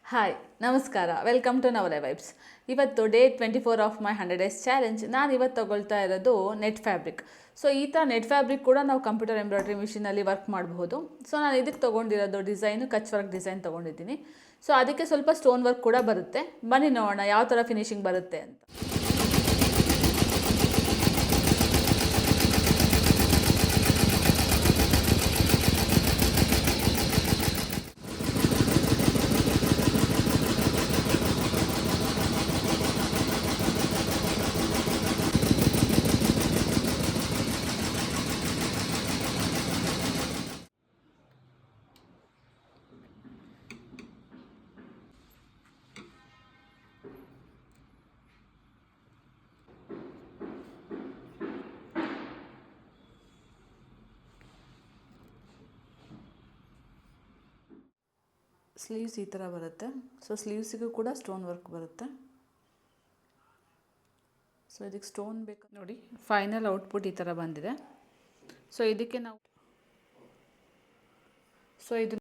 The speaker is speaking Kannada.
ಹಾಯ್ ನಮಸ್ಕಾರ, ವೆಲ್ಕಮ್ ಟು ನವಲೆ ವೈಬ್ಸ್. ಇವತ್ತು day 24 of my 100 days challenge. ನಾನು ಇವತ್ತು ತಗೊಳ್ತಾ ಇರೋದು ನೆಟ್ ಫ್ಯಾಬ್ರಿಕ್. ಸೊ ಈ ಥರ ನೆಟ್ ಫ್ಯಾಬ್ರಿಕ್ ಕೂಡ ನಾವು ಕಂಪ್ಯೂಟರ್ ಎಂಬ್ರಾಯ್ಡ್ರಿ ಮಿಷಿನಲ್ಲಿ ವರ್ಕ್ ಮಾಡಬಹುದು. ಸೊ ನಾನು ಇದಕ್ಕೆ ತೊಗೊಂಡಿರೋದು ಡಿಸೈನು ಕಚ್ ವರ್ಕ್ ಡಿಸೈನ್ ತೊಗೊಂಡಿದ್ದೀನಿ. ಸೊ ಅದಕ್ಕೆ ಸ್ವಲ್ಪ ಸ್ಟೋನ್ ವರ್ಕ್ ಕೂಡ ಬರುತ್ತೆ. ಬನ್ನಿ ನೋಡೋಣ ಯಾವ ಥರ ಫಿನಿಶಿಂಗ್ ಬರುತ್ತೆ ಅಂತ. ಸ್ಲೀವ್ಸ್ ಈ ಥರ ಬರುತ್ತೆ. ಸೊ ಸ್ಲೀವ್ಸಿಗೂ ಕೂಡ ಸ್ಟೋನ್ ವರ್ಕ್ ಬರುತ್ತೆ. ಸೊ ಇದಕ್ಕೆ ಸ್ಟೋನ್ ಬೇಕು ನೋಡಿ. ಫೈನಲ್ ಔಟ್ಪುಟ್ ಈ ಥರ ಬಂದಿದೆ. ಸೊ ಇದಕ್ಕೆ ನಾವು ಇದು